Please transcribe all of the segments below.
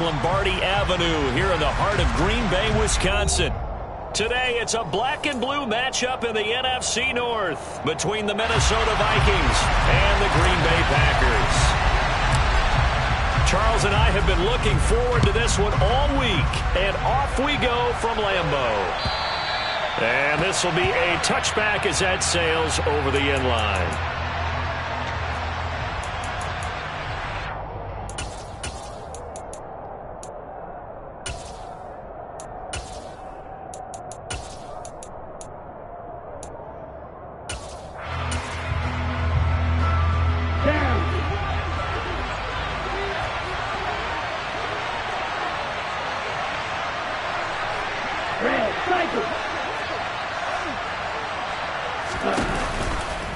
Lombardi Avenue here in the heart of Green Bay, Wisconsin. Today, it's a black and blue matchup in the NFC North between the Minnesota Vikings and the Green Bay Packers. Charles and I have been looking forward to this one all week, and off we go from Lambeau. And this will be a touchback as that sails over the end line.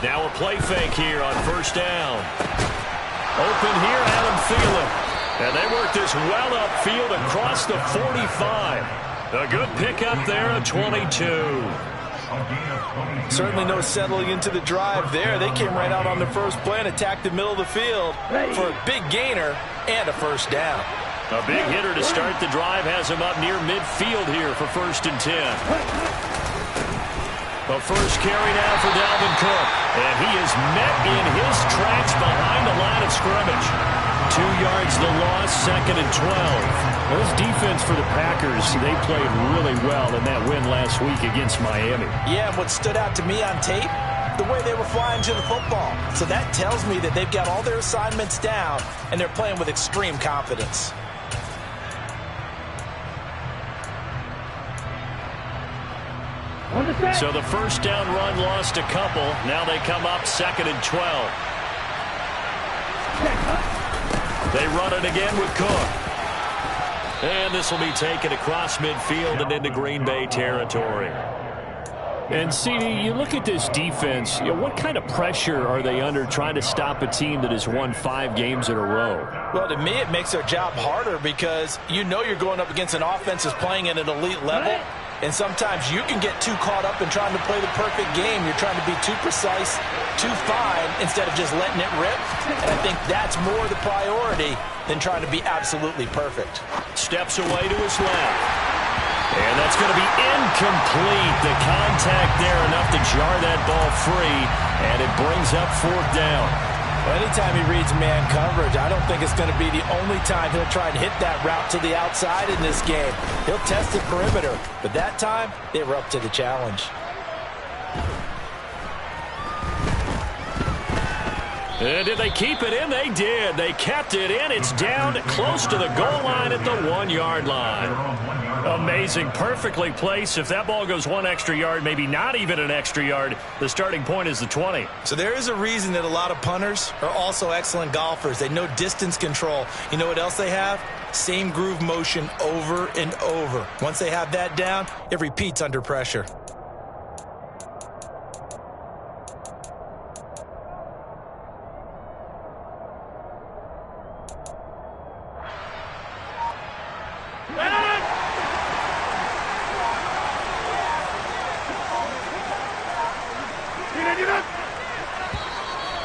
Now a play fake here on first down. Open here, Adam Thielen. And they work this well upfield across the 45. A good pickup there at 22. Certainly no settling into the drive there. They came right out on the first play and attacked the middle of the field for a big gainer and a first down. A big hitter to start the drive has him up near midfield here for 1st and 10. The first carry now for Dalvin Cook. And he is met in his tracks behind the line of scrimmage. 2 yards the loss, 2nd and 12. Well, this defense for the Packers, they played really well in that win last week against Miami. Yeah, and what stood out to me on tape, the way they were flying to the football. So that tells me that they've got all their assignments down, and they're playing with extreme confidence. So the first down run lost a couple. Now they come up 2nd and 12. They run it again with Cook. And this will be taken across midfield and into Green Bay territory. And, CD, you look at this defense, what kind of pressure are they under trying to stop a team that has won 5 games in a row? Well, to me, it makes their job harder because you know you're going up against an offense that's playing at an elite level. And sometimes you can get too caught up in trying to play the perfect game. You're trying to be too precise, too fine, instead of just letting it rip. And I think that's more the priority than trying to be absolutely perfect. Steps away to his left. And that's going to be incomplete. The contact there enough to jar that ball free. And it brings up 4th down. Well, anytime he reads man coverage, I don't think it's going to be the only time he'll try and hit that route to the outside in this game. He'll test the perimeter, but that time, they were up to the challenge. And did they keep it in? They did. They kept it in. It's down close to the goal line at the 1-yard line. Amazing. Perfectly placed. If that ball goes 1 extra yard, maybe not even an extra yard, the starting point is the 20. So there is a reason that a lot of punters are also excellent golfers. They know distance control. You know what else they have? Same groove motion over and over. Once they have that down, it repeats under pressure.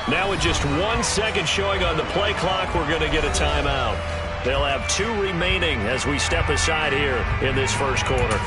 Now with just 1 second showing on the play clock, we're going to get a timeout. They'll have 2 remaining as we step aside here in this first quarter.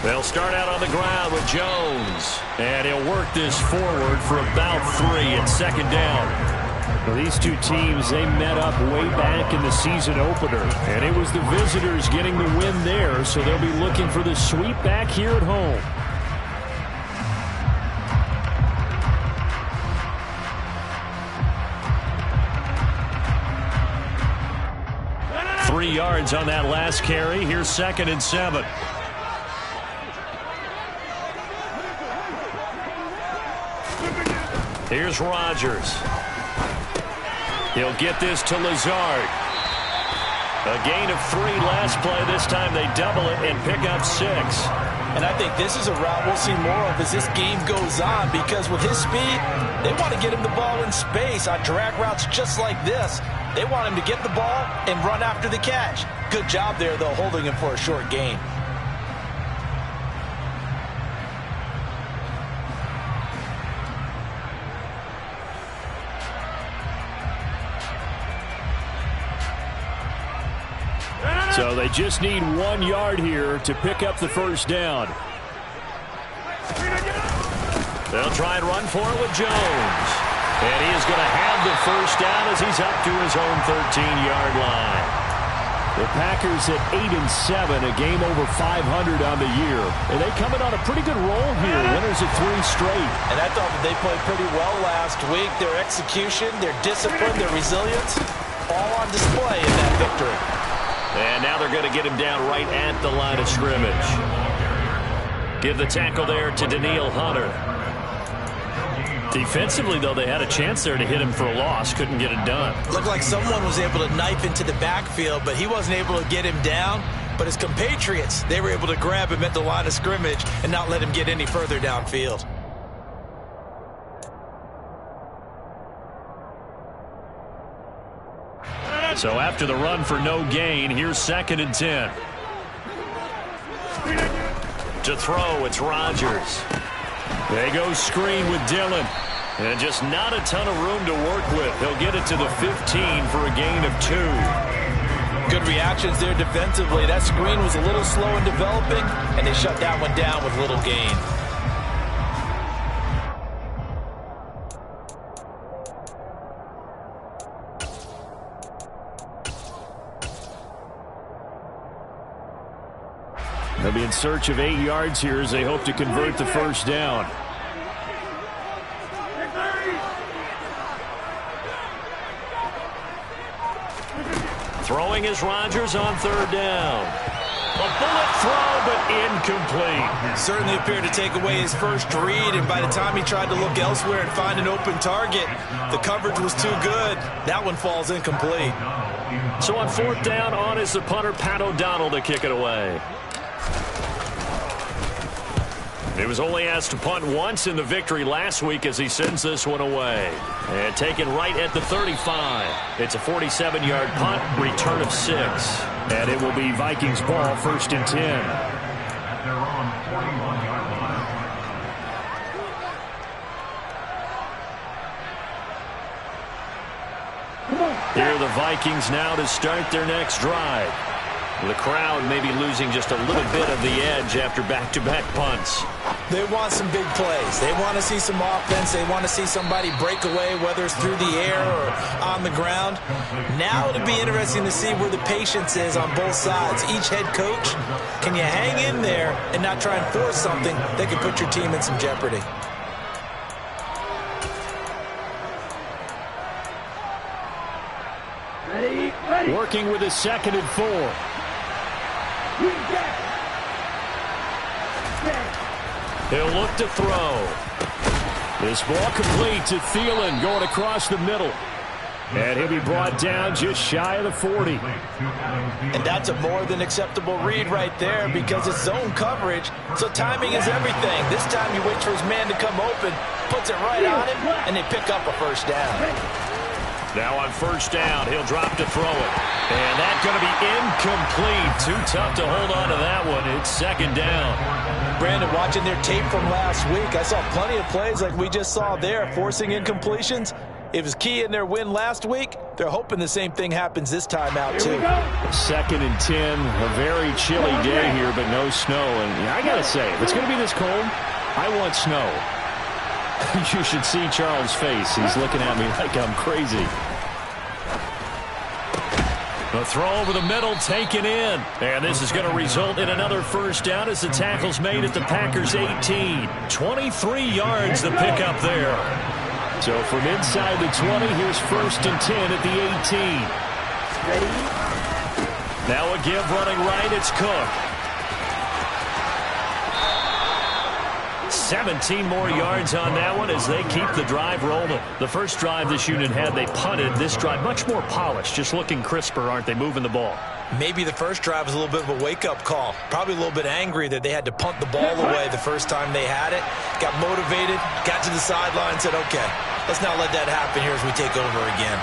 They'll start out on the ground with Jones. And he'll work this forward for about 3 at 2nd down. Well, these two teams, they met up way back in the season opener. And it was the visitors getting the win there, so they'll be looking for the sweep back here at home. 3 yards on that last carry. Here's 2nd and 7. Here's Rodgers. He'll get this to Lazard. A gain of 3 last play. This time they double it and pick up 6. And I think this is a route we'll see more of as this game goes on, because with his speed, they want to get him the ball in space on drag routes just like this. They want him to get the ball and run after the catch. Good job there, though, holding him for a short gain. So they just need 1 yard here to pick up the first down. They'll try and run for it with Jones. And he is going to have the first down as he's up to his own 13-yard line. The Packers at 8-7, a game over 500 on the year. And they come in on a pretty good roll here, winners of 3 straight. And I thought that they played pretty well last week. Their execution, their discipline, their resilience, all on display in that victory. And now they're going to get him down right at the line of scrimmage. Give the tackle there to Danielle Hunter. Defensively, though, they had a chance there to hit him for a loss. Couldn't get it done. Looked like someone was able to knife into the backfield, but he wasn't able to get him down. But his compatriots, they were able to grab him at the line of scrimmage and not let him get any further downfield. So after the run for no gain, here's 2nd and 10. To throw, it's Rodgers. They go screen with Dillon. And just not a ton of room to work with. He'll get it to the 15 for a gain of 2. Good reactions there defensively. That screen was a little slow in developing, and they shut that one down with little gain. They'll be in search of 8 yards here as they hope to convert the first down. Throwing is Rodgers on 3rd down. A bullet throw, but incomplete. Certainly appeared to take away his first read, and by the time he tried to look elsewhere and find an open target, the coverage was too good. That one falls incomplete. So on 4th down, on is the punter, Pat O'Donnell, to kick it away. He was only asked to punt once in the victory last week as he sends this one away. And taken right at the 35. It's a 47-yard punt, return of 6. And it will be Vikings ball, 1st and 10. Here are the Vikings now to start their next drive. The crowd may be losing just a little bit of the edge after back-to-back punts. They want some big plays. They want to see some offense. They want to see somebody break away, whether it's through the air or on the ground. Now it'll be interesting to see where the patience is on both sides. Each head coach, can you hang in there and not try and force something that could put your team in some jeopardy? Working with a 2nd and 4. He'll look to throw. This ball complete to Thielen going across the middle. And he'll be brought down just shy of the 40. And that's a more than acceptable read right there because it's zone coverage, so timing is everything. This time he waits for his man to come open, puts it right on him, and they pick up a first down. Now on 1st down, he'll drop to throw it. And that's going to be incomplete. Too tough to hold on to that one. It's 2nd down. Brandon, watching their tape from last week, I saw plenty of plays like we just saw there, forcing incompletions. It was key in their win last week. They're hoping the same thing happens this time out, too. 2nd and 10, a very chilly day here, but no snow. And I got to say, if it's going to be this cold, I want snow. You should see Charles' face. He's looking at me like I'm crazy. The throw over the middle taken in. And this is going to result in another first down as the tackle's made at the Packers' 18. 23 yards the pickup there. So from inside the 20, here's 1st and 10 at the 18. Now a give running right, it's Cook. 17 more yards on that one as they keep the drive rolling. The first drive this unit had, they punted. This drive, much more polished, just looking crisper, aren't they, moving the ball? Maybe the first drive was a little bit of a wake-up call. Probably a little bit angry that they had to punt the ball away the first time they had it. Got motivated, got to the sideline, said, okay, let's not let that happen here as we take over again.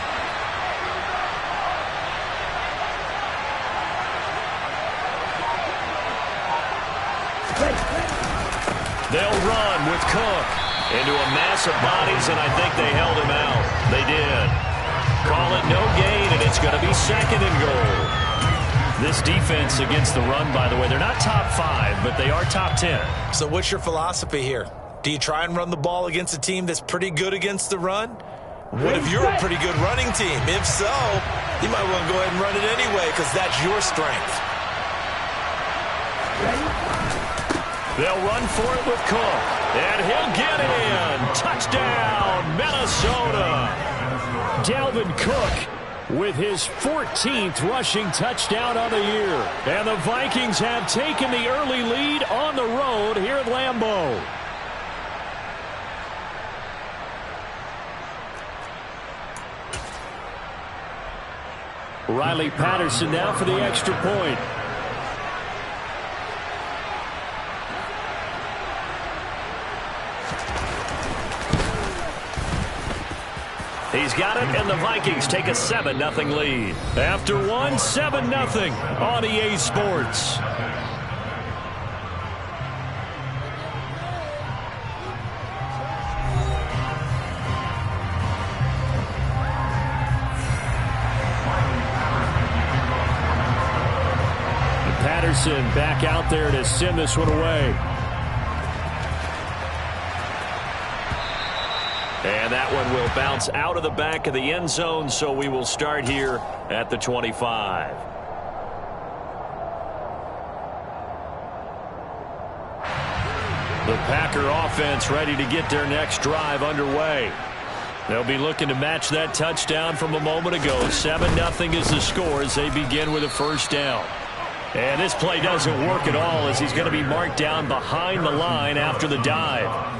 They'll run with Cook into a mass of bodies, and I think they held him out. They did. Call it no gain, and it's going to be 2nd and goal. This defense against the run, by the way, they're not top 5, but they are top 10. So what's your philosophy here? Do you try and run the ball against a team that's pretty good against the run? What if you're a pretty good running team? If so, you might want to go ahead and run it anyway because that's your strength. They'll run for it with Cook, and he'll get in. Touchdown, Minnesota. Dalvin Cook with his 14th rushing touchdown of the year. And the Vikings have taken the early lead on the road here at Lambeau. Riley Patterson now for the extra point. He's got it, and the Vikings take a 7-0 lead. After one, 7-0 on EA Sports. And Patterson back out there to send this one away. And that one will bounce out of the back of the end zone, so we will start here at the 25. The Packer offense ready to get their next drive underway. They'll be looking to match that touchdown from a moment ago. 7-0 is the score as they begin with a first down. And this play doesn't work at all as he's going to be marked down behind the line after the dive.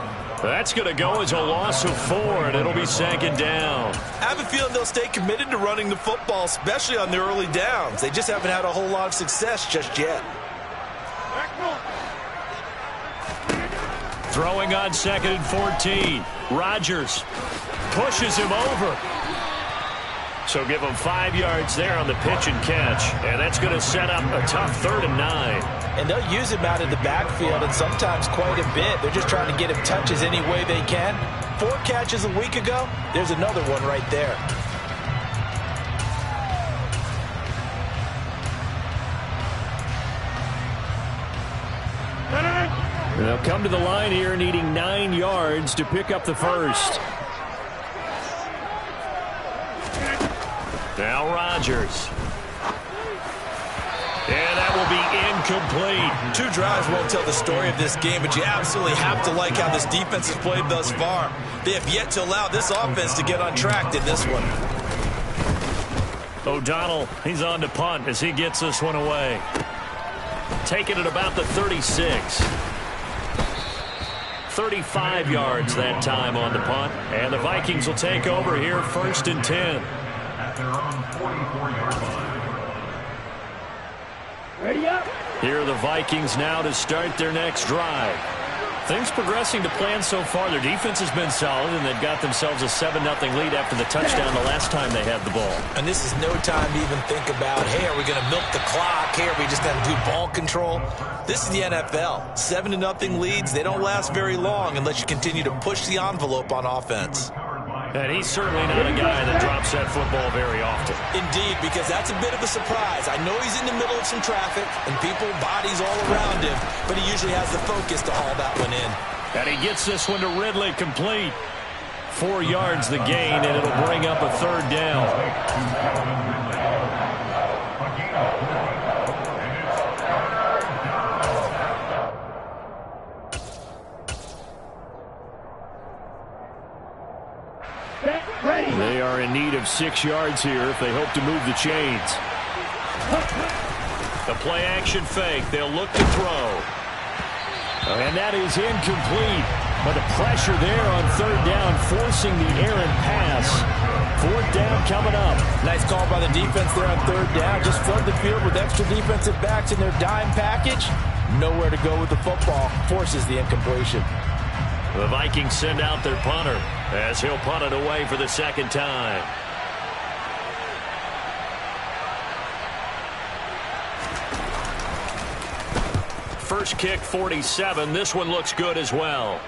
That's going to go as a loss of 4, and it'll be 2nd down. I have a feeling they'll stay committed to running the football, especially on the early downs. They just haven't had a whole lot of success just yet. Throwing on 2nd and 14. Rodgers pushes him over. So give him 5 yards there on the pitch and catch. And that's going to set up a tough 3rd and 9. And they'll use him out of the backfield and sometimes quite a bit. They're just trying to get him touches any way they can. 4 catches a week ago. There's another one right there. They'll come to the line here needing 9 yards to pick up the first. Now Rodgers. And that will be incomplete. 2 drives won't tell the story of this game, but you absolutely have to like how this defense has played thus far. They have yet to allow this offense to get on track in this one. O'Donnell, he's on to punt as he gets this one away. Taking it about the 36. 35 yards that time on the punt. And the Vikings will take over here 1st and 10. At their own 44-yard line. Ready up. Here are the Vikings now to start their next drive. Things progressing to plan so far. Their defense has been solid, and they've got themselves a 7-0 lead after the touchdown the last time they had the ball. And this is no time to even think about, hey, are we going to milk the clock? Hey, are we just going to do ball control? This is the NFL. 7-0 leads, they don't last very long unless you continue to push the envelope on offense. And he's certainly not a guy that drops that football very often. Indeed, because that's a bit of a surprise. I know he's in the middle of some traffic and people, bodies all around him, but he usually has the focus to haul that one in. And he gets this one to Ridley complete. 4 yards the gain, and it'll bring up a 3rd down. They are in need of 6 yards here if they hope to move the chains. The play action fake. They'll look to throw. And that is incomplete. But the pressure there on third down, forcing the errant pass. Fourth down coming up. Nice call by the defense there on third down. Just flood the field with extra defensive backs in their dime package. Nowhere to go with the football. Forces the incompletion. The Vikings send out their punter as he'll punt it away for the second time. First kick, 47. This one looks good as well.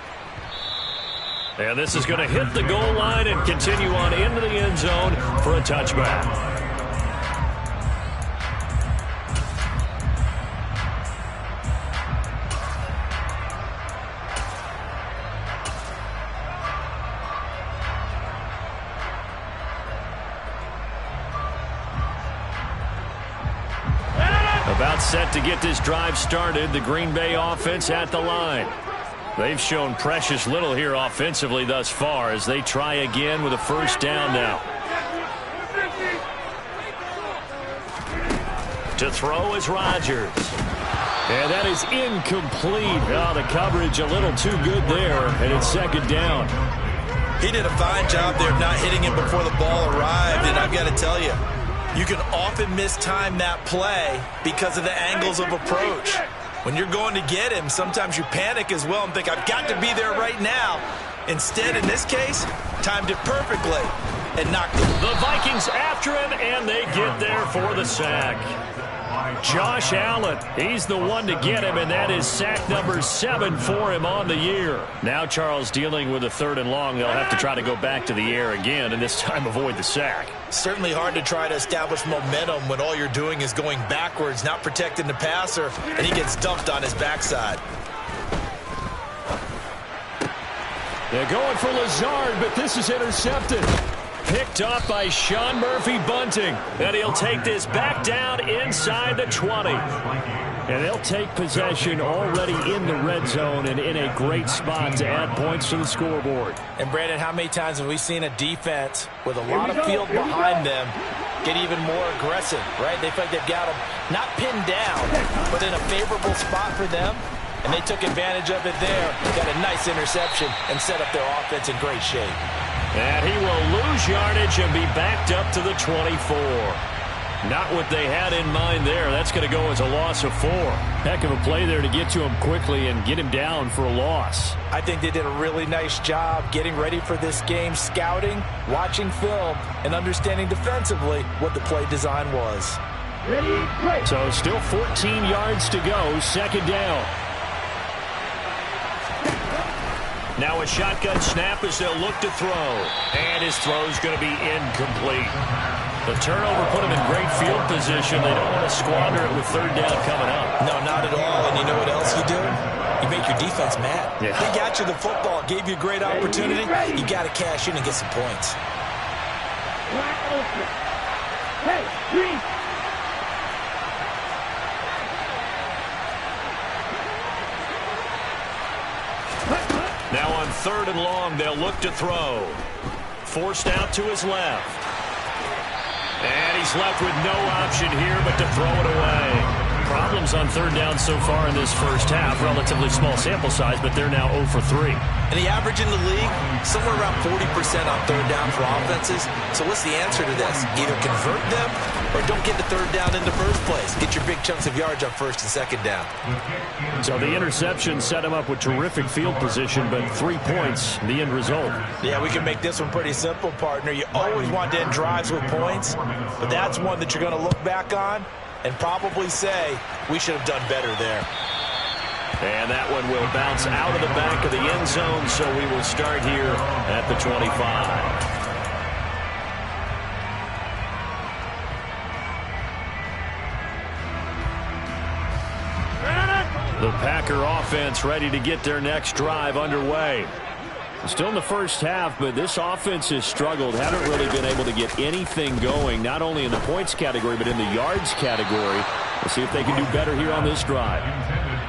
And this is going to hit the goal line and continue on into the end zone for a touchback. About set to get this drive started, the Green Bay offense at the line. They've shown precious little here offensively thus far as they try again with a first down now. To throw is Rodgers. And that is incomplete. Oh, the coverage a little too good there, and it's second down. He did a fine job there of not hitting him before the ball arrived, and I've got to tell you, you can often mistime that play because of the angles of approach. When you're going to get him, sometimes you panic as well and think, I've got to be there right now. Instead, in this case, timed it perfectly and knocked him. The Vikings after him, and they get there for the sack. Josh Allen, he's the one to get him, and that is sack number 7 for him on the year. Now Charles dealing with a third and long. They'll have to try to go back to the air again, and this time avoid the sack. Certainly hard to try to establish momentum when all you're doing is going backwards, not protecting the passer, and he gets dumped on his backside. They're going for Lazard, but this is intercepted. Picked off by Sean Murphy-Bunting. And he'll take this back down inside the 20. And they'll take possession already in the red zone and in a great spot to add points to the scoreboard. And, Brandon, how many times have we seen a defense with a lot of field behind them get even more aggressive, right? They feel like they've got them not pinned down, but in a favorable spot for them. And they took advantage of it there. Got a nice interception and set up their offense in great shape. And he will lose yardage and be backed up to the 24. Not what they had in mind there. That's going to go as a loss of 4. Heck of a play there to get to him quickly and get him down for a loss. I think they did a really nice job getting ready for this game, scouting, watching film, and understanding defensively what the play design was. So still 14 yards to go, second down. Now a shotgun snap as they'll look to throw. And his throw's going to be incomplete. The turnover put him in great field position. They don't want to squander it with third down coming up. No, not at all. And you know what else you do? You make your defense mad. Yeah. They got you the football, gave you a great opportunity. You got to cash in and get some points. Now on third and long, they'll look to throw. Forced out to his left. And he's left with no option here but to throw it away. Problems on third down so far in this first half. Relatively small sample size, but they're now 0 for 3. And the average in the league, somewhere around 40% on third down for offenses. So what's the answer to this? Either convert them or don't get the third down in the first place. Get your big chunks of yards on first and second down. So the interception set him up with terrific field position, but 3 points, the end result. Yeah, we can make this one pretty simple, partner. You always want to end drives with points, but that's one that you're going to look back on and probably say, we should have done better there. And that one will bounce out of the back of the end zone, so we will start here at the 25. The Packer offense ready to get their next drive underway. Still in the first half, but this offense has struggled. Haven't really been able to get anything going, not only in the points category, but in the yards category. We'll see if they can do better here on this drive.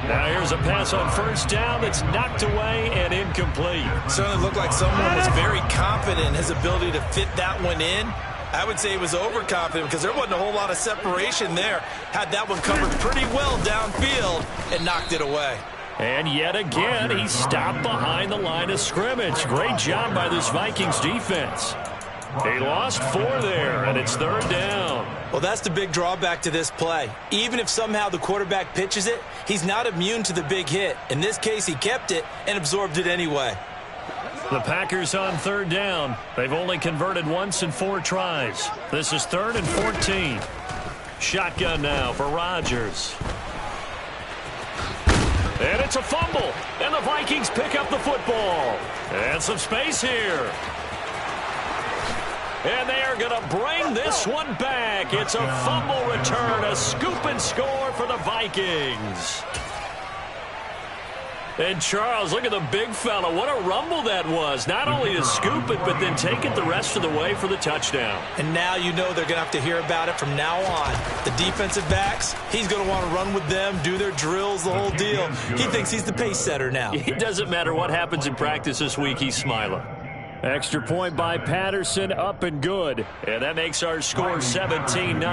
Now here's a pass on first down that's knocked away and incomplete. Certainly looked like someone was very confident in his ability to fit that one in. I would say he was overconfident because there wasn't a whole lot of separation there. Had that one covered pretty well downfield and knocked it away. And yet again, he stopped behind the line of scrimmage. Great job by this Vikings defense. He lost 4 there, and it's 3rd down. Well, that's the big drawback to this play. Even if somehow the quarterback pitches it, he's not immune to the big hit. In this case, he kept it and absorbed it anyway. The Packers on 3rd down. They've only converted once in 4 tries. This is 3rd and 14. Shotgun now for Rodgers. And it's a fumble. And the Vikings pick up the football. And some space here. And they are going to bring this one back. It's a fumble return, a scoop and score for the Vikings. And Charles, look at the big fella. What a rumble that was. Not only to scoop it, but then take it the rest of the way for the touchdown. And now you know they're going to have to hear about it from now on. The defensive backs, he's going to want to run with them, do their drills, the whole deal. He thinks he's the pace setter now. It doesn't matter what happens in practice this week. He's smiling. Extra point by Patterson, up and good. And that makes our score 17-0.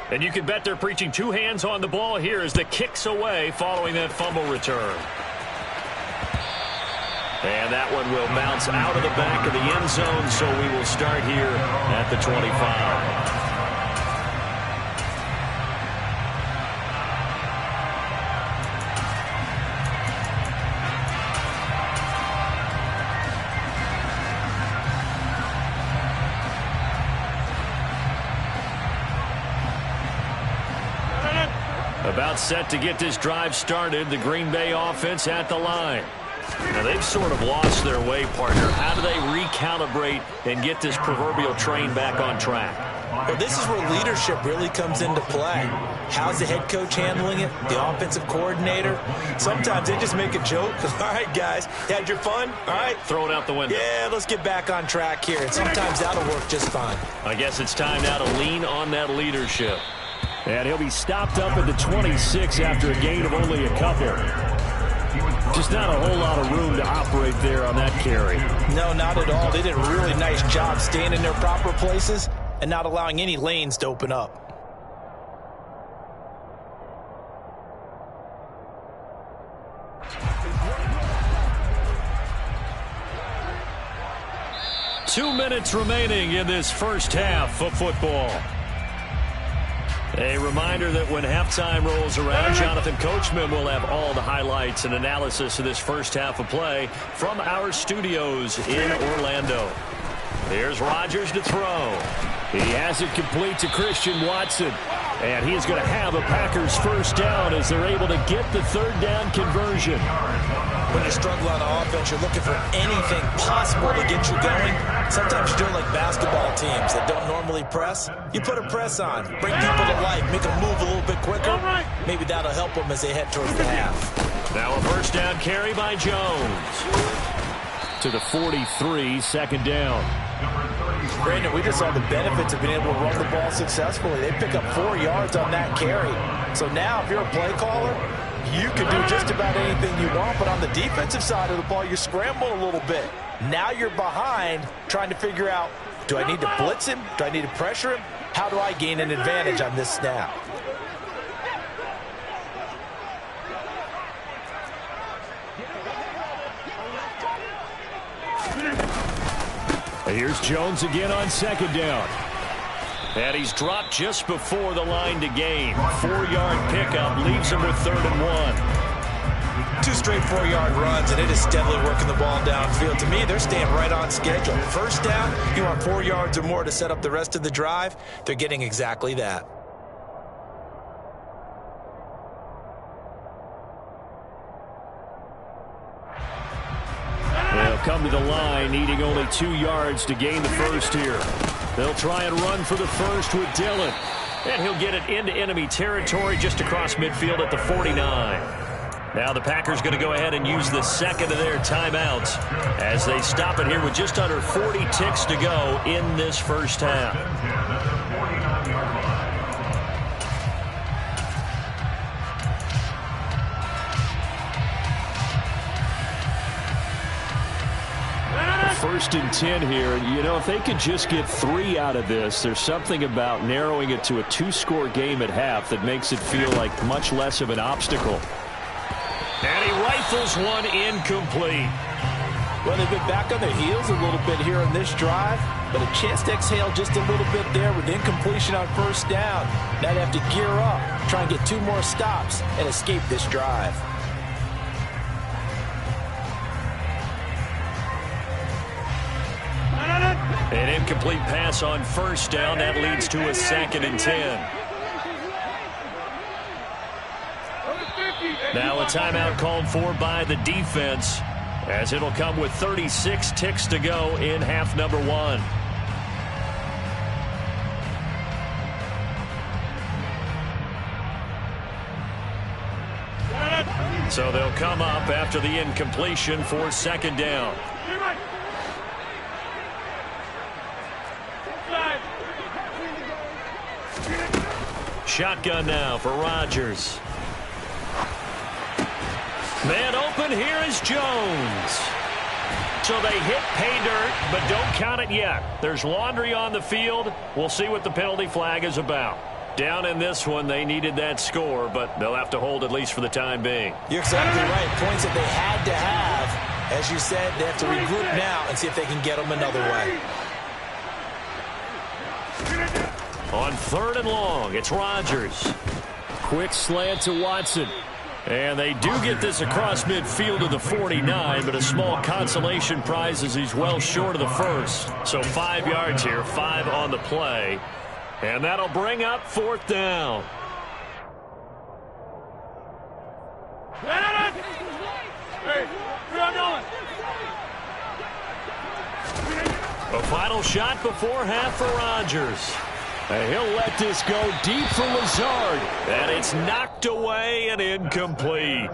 And you can bet they're preaching 2 hands on the ball here as the kick's away following that fumble return. And that one will bounce out of the back of the end zone, so we will start here at the 25. About set to get this drive started, the Green Bay offense at the line. Now, they've sort of lost their way, partner. How do they recalibrate and get this proverbial train back on track? Well, this is where leadership really comes into play. How's the head coach handling it? The offensive coordinator? Sometimes they just make a joke. All right, guys, you had your fun? All right. Throw it out the window. Yeah, let's get back on track here. And sometimes that'll work just fine. I guess it's time now to lean on that leadership. And he'll be stopped up at the 26 after a gain of only a couple. Just not a whole lot of room to operate there on that carry. No, not at all. They did a really nice job staying in their proper places and not allowing any lanes to open up. Two minutes remaining in this first half of football. A reminder that when halftime rolls around, Jonathan Coachman will have all the highlights and analysis of this first half of play from our studios in Orlando. Here's Rodgers to throw. He has it complete to Christian Watson. And he is going to have a Packers first down as they're able to get the 3rd down conversion. When you struggle on offense, you're looking for anything possible to get you going. Sometimes you do it like basketball teams that don't normally press. You put a press on, bring people to life, make them move a little bit quicker. Maybe that'll help them as they head towards the half. Now a first down carry by Jones. To the 43, 2nd down. Brandon, we just saw the benefits of being able to run the ball successfully. They pick up 4 yards on that carry. So now if you're a play caller, you can do just about anything you want, but on the defensive side of the ball, you scramble a little bit. Now you're behind trying to figure out, do I need to blitz him? Do I need to pressure him? How do I gain an advantage on this snap? Here's Jones again on 2nd down. And he's dropped just before the line to gain. 4-yard pickup leaves him with 3rd and 1. 2 straight 4-yard runs, and it is steadily working the ball downfield. To me, they're staying right on schedule. First down, you want 4 yards or more to set up the rest of the drive. They're getting exactly that. They'll come to the line, needing only 2 yards to gain the first here. They'll try and run for the first with Dillon. And he'll get it into enemy territory just across midfield at the 49. Now the Packers going to go ahead and use the second of their timeouts as they stop it here with just under 40 ticks to go in this first half. 1st and 10 here. You know, if they could just get 3 out of this, there's something about narrowing it to a 2-score game at half that makes it feel like much less of an obstacle. And he rifles one incomplete. Well, they've been back on their heels a little bit here on this drive, but a chance to exhale just a little bit there with incompletion on 1st down. Now they have to gear up, try and get 2 more stops, and escape this drive. An incomplete pass on 1st down. That leads to a 2nd and 10. Now a timeout called for by the defense, as it'll come with 36 ticks to go in half number 1. So they'll come up after the incompletion for 2nd down. Shotgun now for Rodgers. Man open, here is Jones. So they hit pay dirt, but don't count it yet. There's laundry on the field. We'll see what the penalty flag is about. Down in this one, they needed that score, but they'll have to hold at least for the time being. You're exactly right. Points that they had to have. As you said, they have to regroup now and see if they can get them another way. On 3rd and long, it's Rodgers. Quick slant to Watson. And they do get this across midfield to the 49, but a small consolation prize as he's well short of the 1st. So 5 yards here, 5 on the play. And that'll bring up 4th down. A final shot before half for Rodgers. And he'll let this go deep for Lazard. And it's knocked away and incomplete.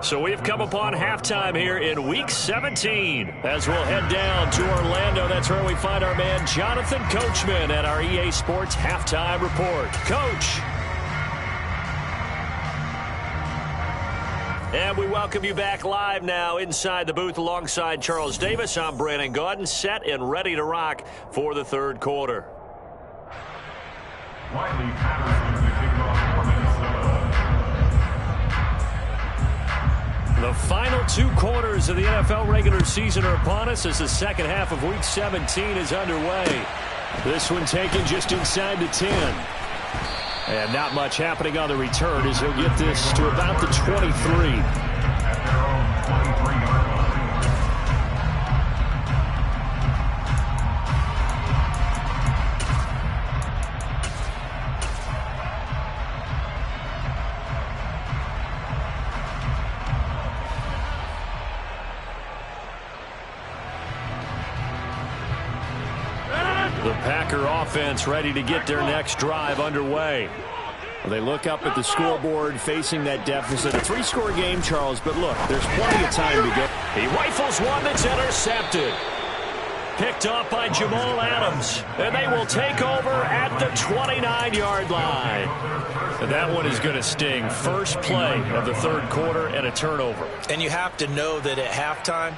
So we've come upon halftime here in Week 17. As we'll head down to Orlando, that's where we find our man Jonathan Coachman at our EA Sports Halftime Report. Coach. And we welcome you back live now inside the booth alongside Charles Davis. I'm Brandon Gaudin, set and ready to rock for the 3rd quarter. The final 2 quarters of the NFL regular season are upon us as the 2nd half of Week 17 is underway. This one taken just inside the 10. And not much happening on the return as he'll get this to about the 23. The Packer offense ready to get their next drive underway. Well, they look up at the scoreboard facing that deficit. A 3-score game, Charles, but look, there's plenty of time to go. He rifles one that's intercepted. Picked off by Jamal Adams. And they will take over at the 29-yard line. And that one is going to sting. First play of the 3rd quarter and a turnover. And you have to know that at halftime,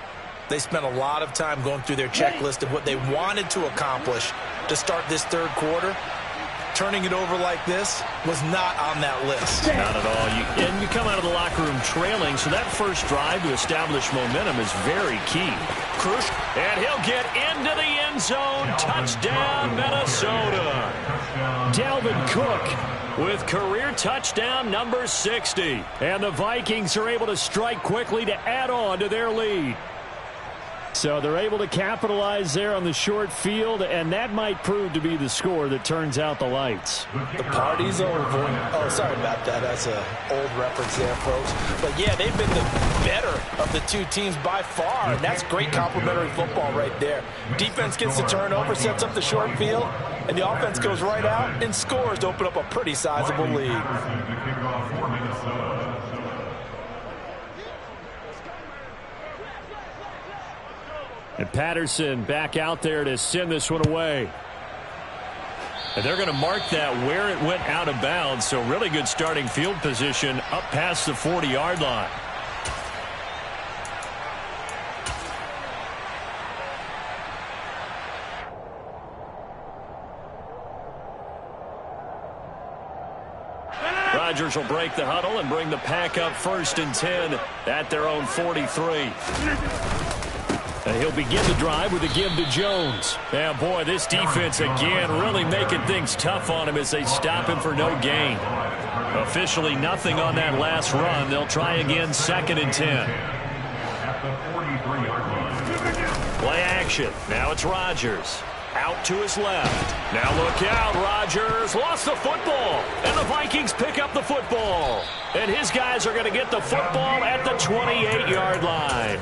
they spent a lot of time going through their checklist of what they wanted to accomplish to start this 3rd quarter. Turning it over like this was not on that list. Not at all. And you come out of the locker room trailing, so that first drive to establish momentum is very key. Crucial. And he'll get into the end zone. Touchdown, Minnesota. Dalvin Cook with career touchdown number 60. And the Vikings are able to strike quickly to add on to their lead. So they're able to capitalize there on the short field, and that might prove to be the score that turns out the lights. The party's over. Oh, sorry about that. That's an old reference there, folks. But, yeah, they've been the better of the 2 teams by far, and that's great complimentary football right there. Defense gets the turnover, sets up the short field, and the offense goes right out and scores to open up a pretty sizable lead. And Patterson back out there to send this one away. And they're going to mark that where it went out of bounds. So really good starting field position up past the 40-yard line. Rodgers will break the huddle and bring the pack up 1st and 10 at their own 43. And he'll begin the drive with a give to Jones. Yeah, boy, this defense again really making things tough on him as they stop him for no gain. Officially nothing on that last run. They'll try again 2nd and 10. Play action. Now it's Rodgers. Out to his left. Now look out. Rodgers lost the football. And the Vikings pick up the football. And his guys are going to get the football at the 28-yard line.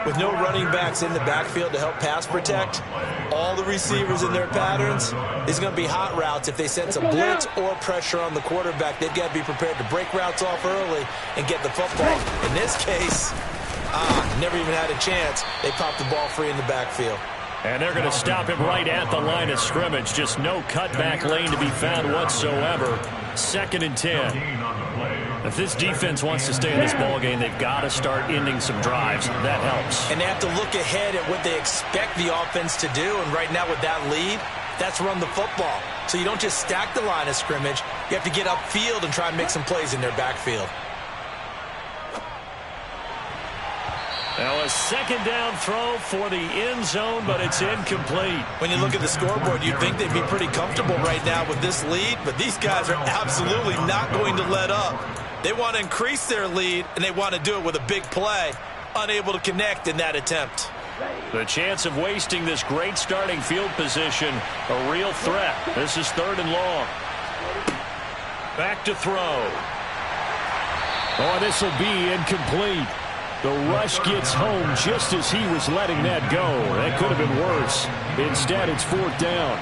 With no running backs in the backfield to help pass protect, all the receivers in their patterns, these are going to be hot routes if they sense a blitz or pressure on the quarterback. They've got to be prepared to break routes off early and get the football. In this case, never even had a chance. They popped the ball free in the backfield. And they're going to stop him right at the line of scrimmage. Just no cutback lane to be found whatsoever. 2nd and 10. If this defense wants to stay in this ballgame, they've got to start ending some drives. That helps. And they have to look ahead at what they expect the offense to do. And right now with that lead, that's run the football. So you don't just stack the line of scrimmage. You have to get upfield and try and make some plays in their backfield. Now a 2nd down throw for the end zone, but it's incomplete. When you look at the scoreboard, you'd think they'd be pretty comfortable right now with this lead, but these guys are absolutely not going to let up. They want to increase their lead, and they want to do it with a big play. Unable to connect in that attempt. The chance of wasting this great starting field position, a real threat. This is 3rd and long. Back to throw. Oh, this will be incomplete. The rush gets home just as he was letting that go. That could have been worse. Instead, it's 4th down.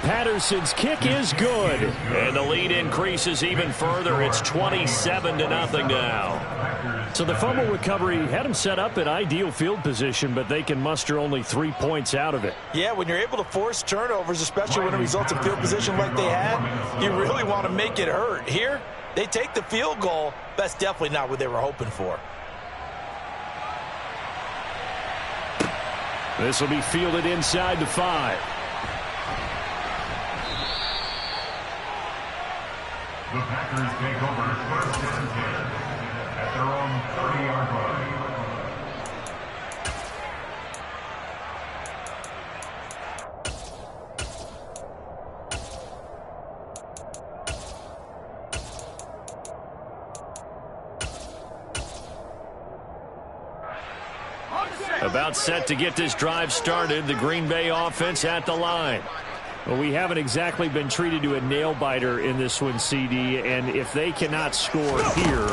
Patterson's kick is good. And the lead increases even further. It's 27-0 now. So the fumble recovery had him set up in ideal field position, but they can muster only 3 points out of it. Yeah, when you're able to force turnovers, especially when it results in field position like they had, you really want to make it hurt. Here, they take the field goal. That's definitely not what they were hoping for. This will be fielded inside the 5. The Packers take over 1st and 10 at their own 30-yard line. About set to get this drive started. The Green Bay offense at the line. Well, we haven't exactly been treated to a nail-biter in this one, CD, and if they cannot score here,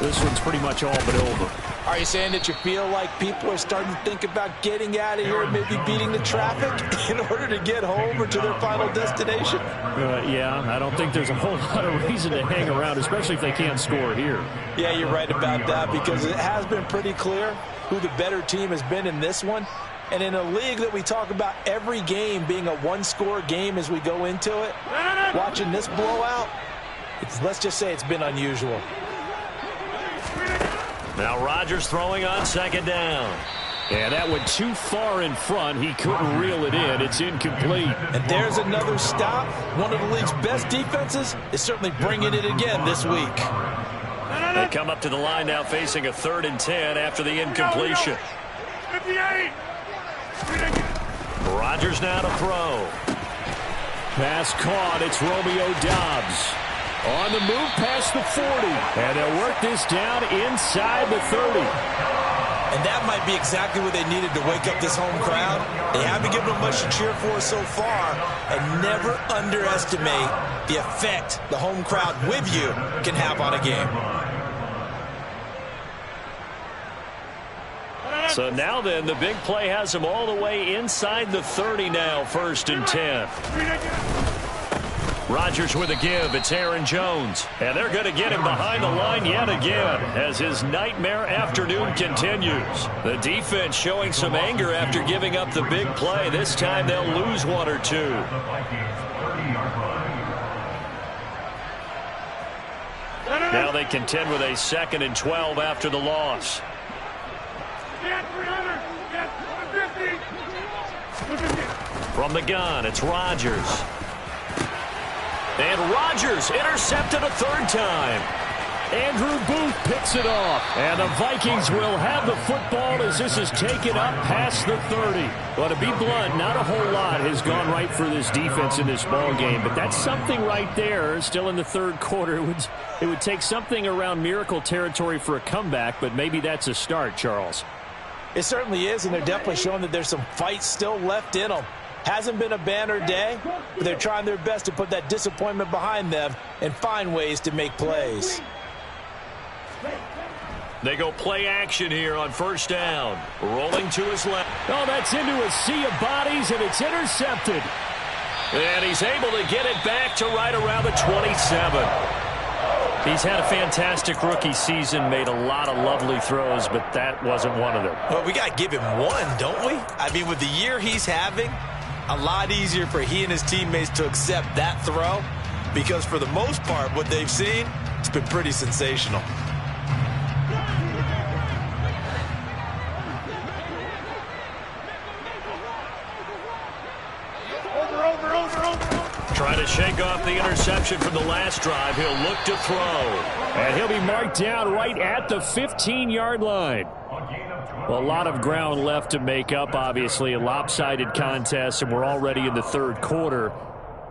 this one's pretty much all but over. Are you saying that you feel like people are starting to think about getting out of here and maybe beating the traffic in order to get home or to their final destination? Yeah, I don't think there's a whole lot of reason to hang around, especially if they can't score here. Yeah, you're right about that, because it has been pretty clear who the better team has been in this one. And in a league that we talk about every game being a one-score game as we go into it, watching this blowout, let's just say it's been unusual. Now Rodgers throwing on 2nd down. Yeah, that went too far in front. He couldn't reel it in. It's incomplete. And there's another stop. One of the league's best defenses is certainly bringing it again this week. They come up to the line now facing a 3rd and 10 after the incompletion. 58. Rodgers now to throw. Pass caught. It's Romeo Doubs. On the move past the 40. And they'll work this down inside the 30. And that might be exactly what they needed to wake up this home crowd. They haven't given them much to cheer for so far. And never underestimate the effect the home crowd with you can have on a game. So now then, the big play has them all the way inside the 30 now, 1st and 10. Rodgers with a give. It's Aaron Jones. And they're going to get him behind the line yet again as his nightmare afternoon continues. The defense showing some anger after giving up the big play. This time they'll lose 1 or 2. Now they contend with a 2nd and 12 after the loss. From the gun, it's Rodgers. And Rodgers intercepted a third time. Andrew Booth picks it off. And the Vikings will have the football as this is taken up past the 30. Well, to be blunt, not a whole lot has gone right for this defense in this ball game, but that's something right there. Still in the third quarter. It would take something around miracle territory for a comeback, but maybe that's a start, Charles. It certainly is, and they're definitely showing that there's some fight still left in them. Hasn't been a banner day, but they're trying their best to put that disappointment behind them and find ways to make plays. They go play action here on first down. Rolling to his left. Oh, that's into a sea of bodies, and it's intercepted. And he's able to get it back to right around the 27. He's had a fantastic rookie season, made a lot of lovely throws, but that wasn't one of them. Well, we got to give him one, don't we? I mean, with the year he's having, a lot easier for he and his teammates to accept that throw because for the most part, what they've seen, it's been pretty sensational. Trying to shake off the interception from the last drive. He'll look to throw. And he'll be marked down right at the 15-yard line. Well, a lot of ground left to make up, obviously. A lopsided contest, and we're already in the third quarter.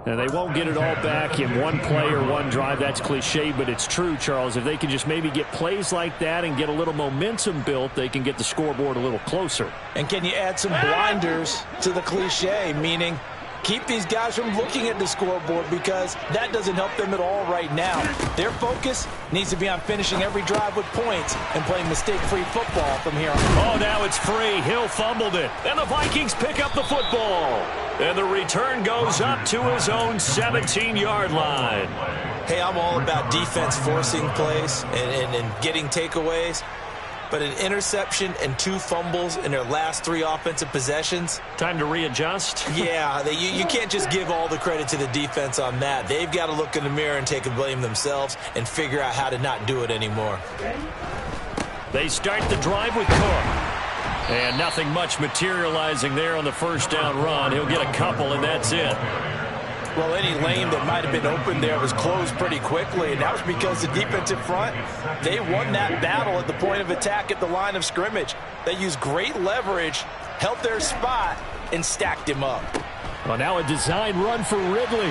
And they won't get it all back in one play or one drive. That's cliche, but it's true, Charles. If they can just maybe get plays like that and get a little momentum built, they can get the scoreboard a little closer. And can you add some blinders to the cliche, meaning keep these guys from looking at the scoreboard because that doesn't help them at all right now. Their focus needs to be on finishing every drive with points and playing mistake-free football from here on. Oh, now it's free. Hill fumbled it. And the Vikings pick up the football. And the return goes up to his own 17-yard line. Hey, I'm all about defense forcing plays and getting takeaways. But an interception and 2 fumbles in their last 3 offensive possessions. Time to readjust? Yeah, you can't just give all the credit to the defense on that. They've got to look in the mirror and take a blame themselves and figure out how to not do it anymore. They start the drive with Cook. And nothing much materializing there on the first down run. He'll get a couple, and that's it. Well, any lane that might have been open there was closed pretty quickly, and that was because the defensive front, they won that battle at the point of attack at the line of scrimmage. They used great leverage, held their spot, and stacked him up. Well, now a design run for Ridley.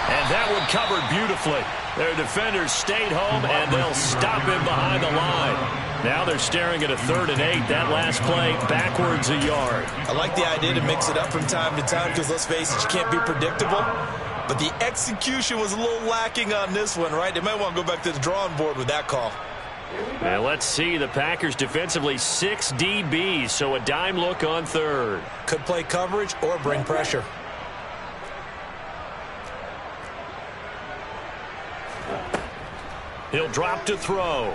And that one covered beautifully. Their defenders stayed home, and they'll stop him behind the line. Now they're staring at a 3rd and 8. That last play, backwards a yard. I like the idea to mix it up from time to time because, let's face it, you can't be predictable. But the execution was a little lacking on this one, right? They might want to go back to the drawing board with that call. Now let's see. The Packers defensively 6 DBs, so a dime look on 3rd. Could play coverage or bring pressure. He'll drop to throw.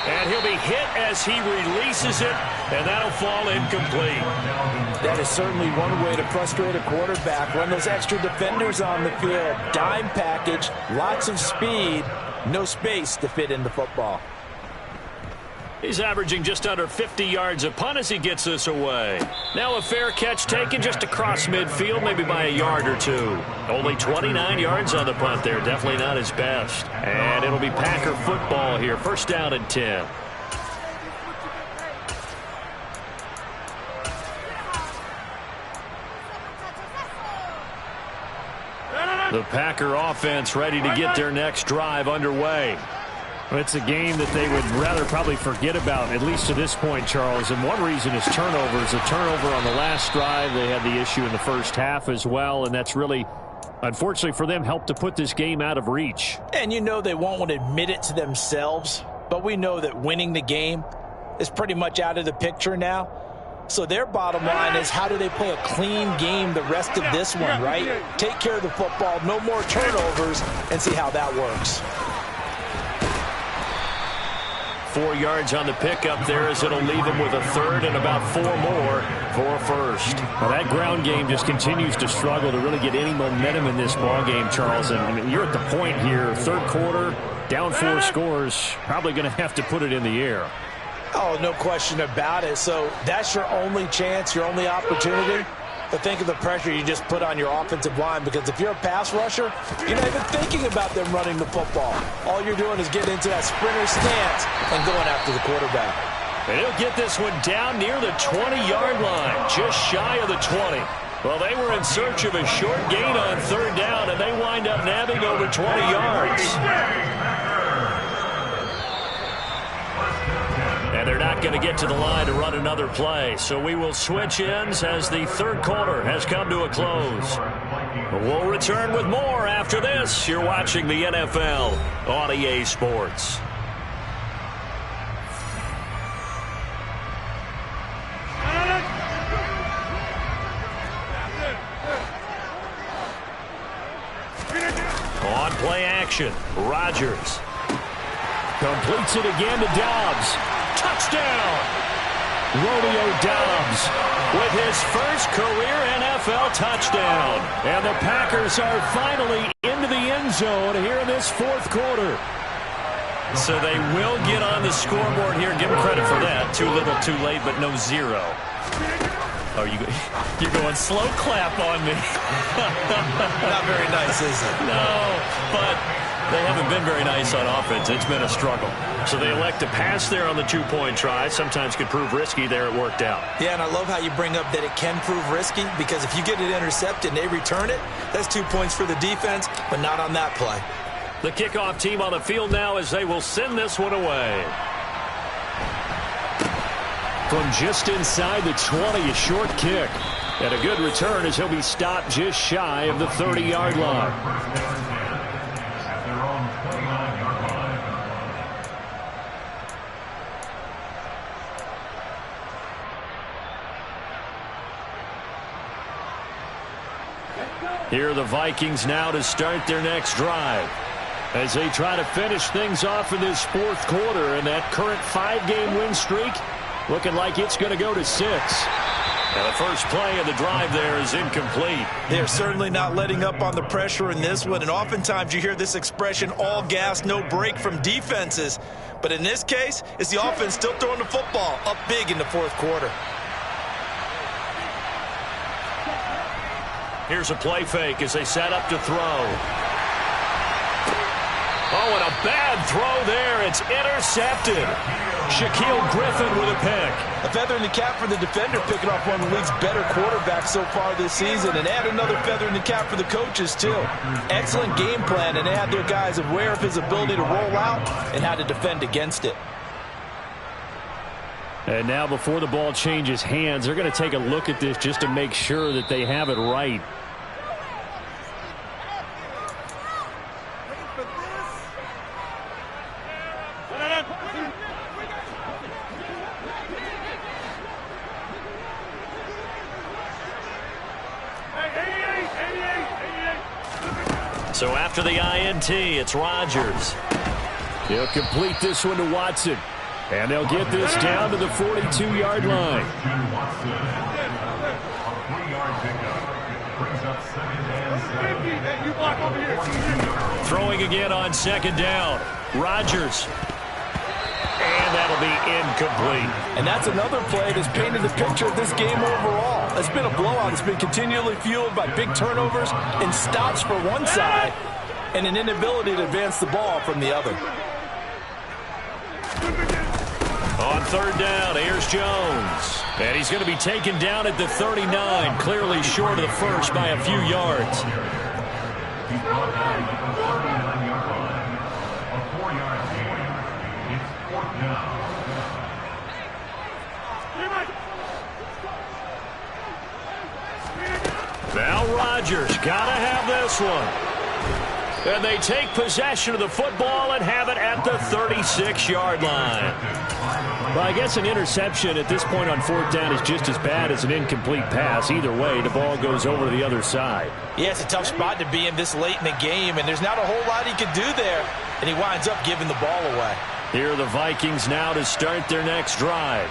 And he'll be hit as he releases it, and that'll fall incomplete. That is certainly one way to frustrate a quarterback. Run those extra defenders on the field. Dime package, lots of speed, no space to fit in the football. He's averaging just under 50 yards a punt as he gets this away. Now a fair catch taken just across midfield, maybe by a yard or 2. Only 29 yards on the punt there. Definitely not his best. And it'll be Packer football here. First down and 10. The Packer offense ready to get their next drive underway. It's a game that they would rather probably forget about, at least to this point, Charles. And one reason is turnovers. A turnover on the last drive. They had the issue in the first half as well, and that's really, unfortunately for them, helped to put this game out of reach. And you know they won't want to admit it to themselves, but we know that winning the game is pretty much out of the picture now. So their bottom line is, how do they play a clean game the rest of this one, right? Take care of the football, no more turnovers, and see how that works. 4 yards on the pickup there as it'll leave him with a 3rd and about 4 more for a first. Well, that ground game just continues to struggle to really get any momentum in this ball game, Charles. And I mean, you're at the point here, third quarter, down 4 scores, probably going to have to put it in the air. Oh, no question about it. So that's your only chance, your only opportunity. But think of the pressure you just put on your offensive line, because if you're a pass rusher, you're not even thinking about them running the football. All you're doing is getting into that sprinter stance and going after the quarterback. And he'll get this one down near the 20-yard line, just shy of the 20. Well, they were in search of a short gain on third down, and they wind up nabbing over 20 yards. And they're not going to get to the line to run another play. So we will switch ends as the third quarter has come to a close. We'll return with more after this. You're watching the NFL on EA Sports. On play action, Rodgers completes it again to Dobbs. Touchdown! Romeo Dobbs with his first career NFL touchdown. And the Packers are finally into the end zone here in this fourth quarter. So they will get on the scoreboard here. Give them credit for that. Too little, too late, but no zero. Oh, you're going slow clap on me. Not very nice, is it? No, but they haven't been very nice on offense. It's been a struggle. So they elect to pass there on the two-point try. Sometimes could prove risky. There it worked out. Yeah, and I love how you bring up that it can prove risky, because if you get it intercepted and they return it, that's 2 points for the defense, but not on that play. The kickoff team on the field now as they will send this one away. From just inside the 20, a short kick. And a good return as he'll be stopped just shy of the 30-yard line. Here are the Vikings now to start their next drive as they try to finish things off in this fourth quarter, and that current 5-game win streak looking like it's going to go to 6. And the first play of the drive there is incomplete. They're certainly not letting up on the pressure in this one, and oftentimes you hear this expression, all gas, no break, from defenses. But in this case, it's the offense still throwing the football up big in the fourth quarter. Here's a play fake as they set up to throw. Oh, and a bad throw there. It's intercepted. Shaquille Griffin with a pick. A feather in the cap for the defender, picking off one of the league's better quarterbacks so far this season, and add another feather in the cap for the coaches, too. Excellent game plan, and they had their guys aware of his ability to roll out and how to defend against it. And now before the ball changes hands, they're going to take a look at this just to make sure that they have it right. So after the INT, it's Rodgers. He'll complete this one to Watson. And they'll get this down to the 42-yard line. Throwing again on second down. Rodgers. And that'll be incomplete. And that's another play that's painted the picture of this game overall. It's been a blowout. It's been continually fueled by big turnovers and stops for one side and an inability to advance the ball from the other. On third down, here's Jones. And he's going to be taken down at the 39, clearly short of the first by a few yards. Now Rodgers, gotta have this one. And they take possession of the football and have it at the 36-yard line. Well, I guess an interception at this point on fourth down is just as bad as an incomplete pass. Either way, the ball goes over to the other side. Yeah, it's a tough spot to be in this late in the game, and there's not a whole lot he could do there, and he winds up giving the ball away. Here are the Vikings now to start their next drive.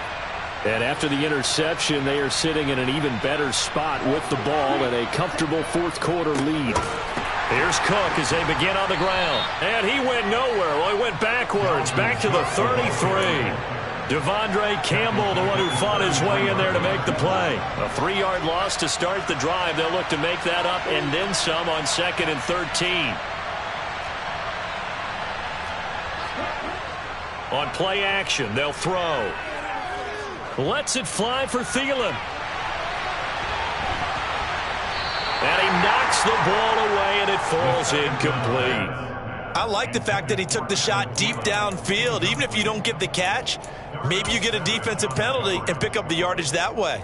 And after the interception, they are sitting in an even better spot with the ball and a comfortable fourth quarter lead. Here's Cook as they begin on the ground. And he went nowhere. Well, he went backwards, back to the 33. Devondre Campbell, the one who fought his way in there to make the play. A 3-yard loss to start the drive. They'll look to make that up and then some on 2nd and 13. On play action, they'll throw. Lets it fly for Thielen. And he knocks the ball away, and it falls incomplete. I like the fact that he took the shot deep downfield. Even if you don't get the catch, maybe you get a defensive penalty and pick up the yardage that way.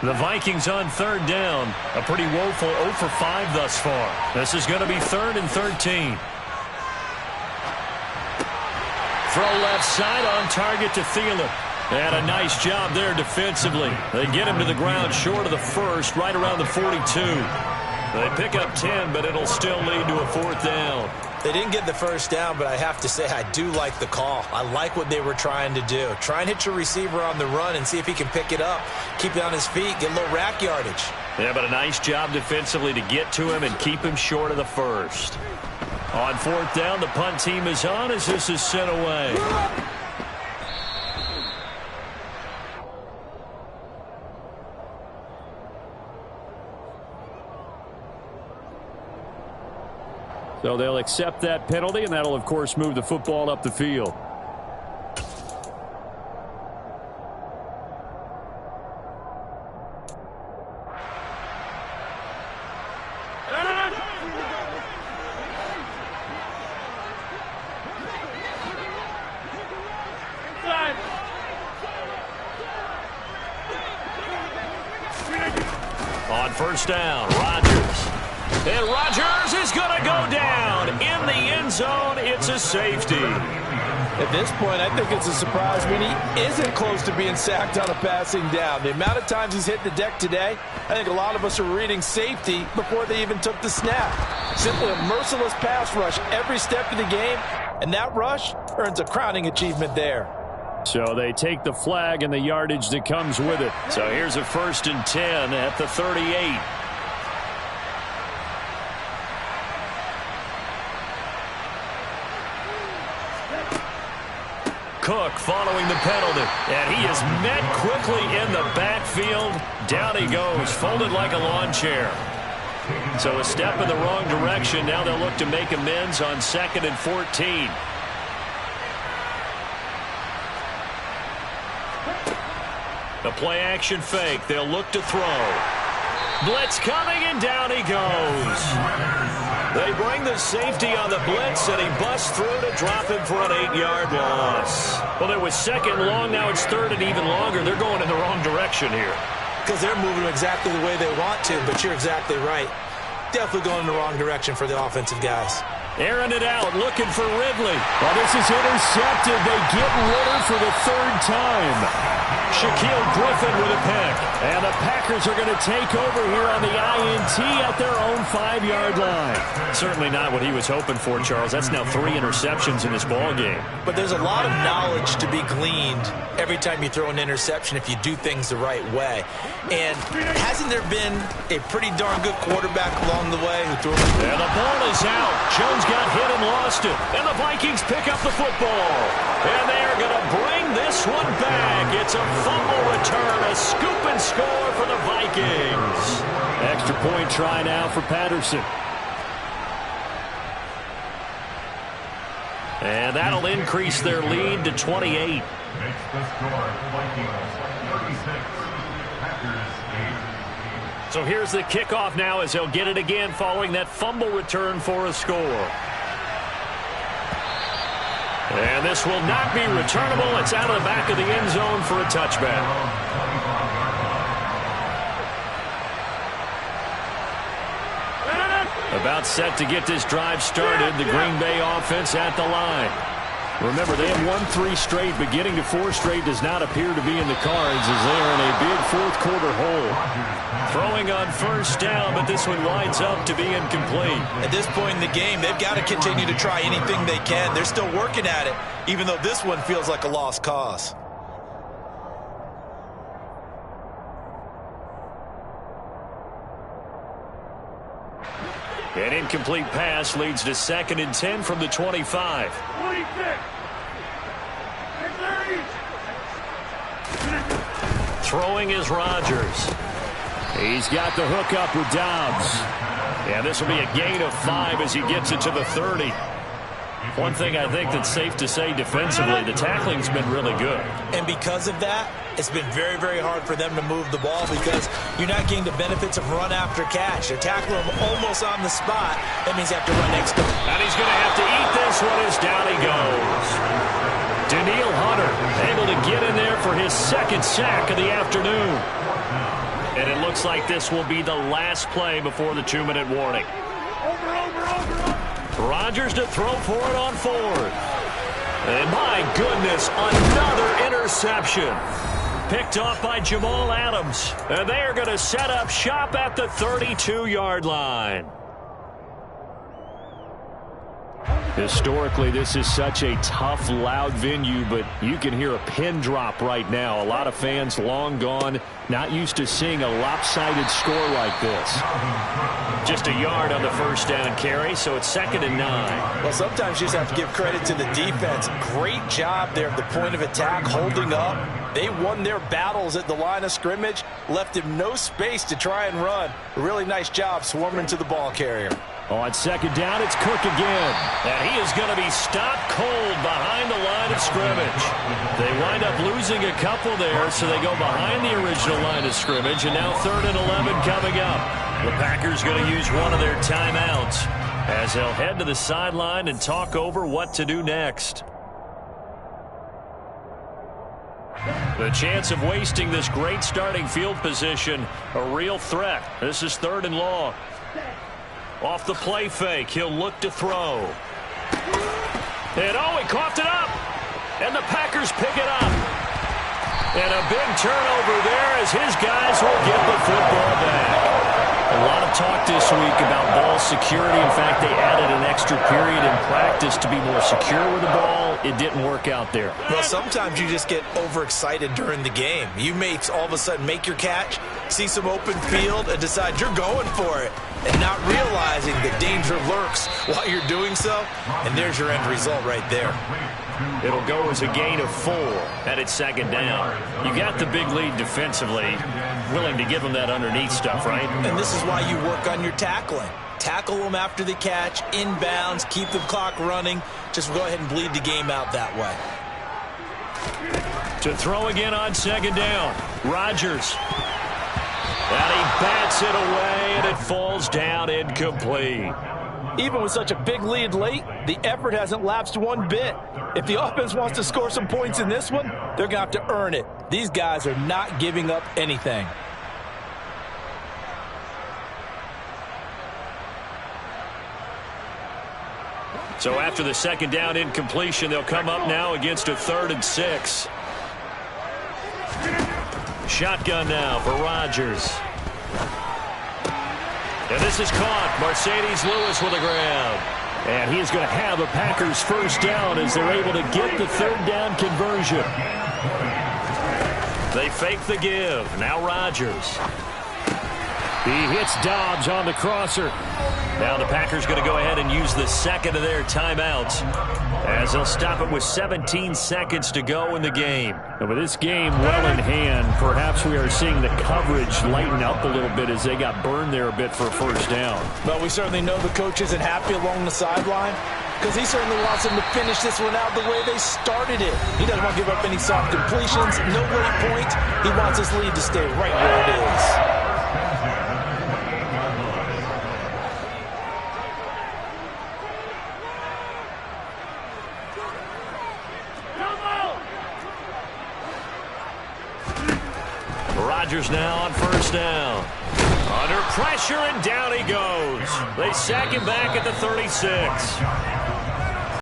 The Vikings on 3rd down. A pretty woeful 0 for 5 thus far. This is going to be 3rd and 13. Throw left side on target to Thielen. And a nice job there defensively. They get him to the ground short of the first, right around the 42. They pick up 10, but it'll still lead to a 4th down. They didn't get the first down, but I have to say I do like the call. I like what they were trying to do. Try and hit your receiver on the run and see if he can pick it up, keep it on his feet, get a little rack yardage. Yeah, but a nice job defensively to get to him and keep him short of the first. On 4th down, the punt team is on as this is sent away. So they'll accept that penalty, and that'll, of course, move the football up the field. On 1st down, Rodgers. And Rodgers is going to go down in the end zone. It's a safety. At this point, I think it's a surprise when he isn't close to being sacked on a passing down. The amount of times he's hit the deck today, I think a lot of us are reading safety before they even took the snap. Simply a merciless pass rush every step of the game, and that rush earns a crowning achievement there. So they take the flag and the yardage that comes with it. So here's a 1st and 10 at the 38. Cook following the penalty, and he is met quickly in the backfield. Down he goes, folded like a lawn chair. So a step in the wrong direction. Now they'll look to make amends on 2nd and 14. The play-action fake. They'll look to throw. Blitz coming, and down he goes. They bring the safety on the blitz, and he busts through to drop him for an 8-yard loss. Well, it was 2nd long. Now it's 3rd and even longer. They're going in the wrong direction here. Because they're moving exactly the way they want to, but you're exactly right. Definitely going in the wrong direction for the offensive guys. Airing it out, looking for Ridley. Well, this is intercepted. They get Ritter for the 3rd time. Shaquille Griffin with a pick. And the Packers are going to take over here on the INT at their own 5-yard line. Certainly not what he was hoping for, Charles. That's now 3 interceptions in this ball game. But there's a lot of knowledge to be gleaned every time you throw an interception if you do things the right way. And hasn't there been a pretty darn good quarterback along the way who threw it? And the ball is out. Jones got hit and lost it. And the Vikings pick up the football. And they are going to bring this one back. It's a fumble return, a scoop and score for the Vikings. Extra point try now for Patterson. And that'll increase their lead to 28. Makes the score Vikings 36, Packers 8. So here's the kickoff now as they'll get it again following that fumble return for a score. And this will not be returnable. It's out of the back of the end zone for a touchback. About set to get this drive started. The Green Bay offense at the line. Remember, they have won 3 straight, but getting to 4 straight does not appear to be in the cards as they are in a big fourth-quarter hole. Throwing on first down, but this one winds up to be incomplete. At this point in the game, they've got to continue to try anything they can. They're still working at it, even though this one feels like a lost cause. An incomplete pass leads to 2nd and 10 from the 25. Throwing is Rodgers. He's got the hook up with Dobbs. And this will be a gain of 5 as he gets it to the 30. One thing I think that's safe to say defensively, the tackling's been really good. And because of that, it's been very, very hard for them to move the ball because you're not getting the benefits of run after catch. They're tackling him almost on the spot. That means you have to run next to him. And he's going to have to eat this one as down he goes. Danielle Hunter able to get in there for his 2nd sack of the afternoon. And it looks like this will be the last play before the 2-minute warning. Rodgers to throw for it on 4th. And my goodness, another interception. Picked off by Jamal Adams. And they are going to set up shop at the 32-yard line. Historically, this is such a tough, loud venue, but you can hear a pin drop right now. A lot of fans long gone, not used to seeing a lopsided score like this. Just a yard on the first down carry, so it's 2nd and 9. Well, sometimes you just have to give credit to the defense. Great job there at the point of attack, holding up. They won their battles at the line of scrimmage, left him no space to try and run. A really nice job swarming to the ball carrier. On 2nd down, it's Cook again. And he is going to be stopped cold behind the line of scrimmage. They wind up losing a couple there, so they go behind the original line of scrimmage, and now 3rd and 11 coming up. The Packers going to use one of their timeouts as they'll head to the sideline and talk over what to do next. The chance of wasting this great starting field position, a real threat. This is 3rd and long. Off the play fake, he'll look to throw. And he coughed it up. And the Packers pick it up. And a big turnover there as his guys will get the football back. A lot of talk this week about ball security. In fact, they added an extra period in practice to be more secure with the ball. It didn't work out there. Well, sometimes you just get overexcited during the game. You may all of a sudden make your catch, see some open field, and decide you're going for it, and not realizing the danger lurks while you're doing so. And there's your end result right there. It'll go as a gain of 4, and it's 2nd down. You got the big lead defensively, willing to give them that underneath stuff, right? And this is why you work on your tackling. Tackle them after the catch, inbounds, keep the clock running. Just go ahead and bleed the game out that way. To throw again on 2nd down, Rodgers. And he bats it away, and it falls down incomplete. Even with such a big lead late, the effort hasn't lapsed one bit. If the offense wants to score some points in this one, they're going to have to earn it. These guys are not giving up anything. So after the 2nd down incompletion, they'll come up now against a 3rd and 6. Shotgun now for Rodgers. And this is caught. Mercedes Lewis with a grab. And he is going to have a Packers first down as they're able to get the 3rd down conversion. They fake the give. Now Rodgers. He hits Dobbs on the crosser. Now the Packers going to go ahead and use the 2nd of their timeouts as they'll stop it with 17 seconds to go in the game. And with this game well in hand, perhaps we are seeing the coverage lighten up a little bit as they got burned there a bit for a first down. But we certainly know the coach isn't happy along the sideline because he certainly wants them to finish this one out the way they started it. He doesn't want to give up any soft completions, no late points. He wants his lead to stay right where it is. Rodgers now on first down. Under pressure, and down he goes. They sack him back at the 36.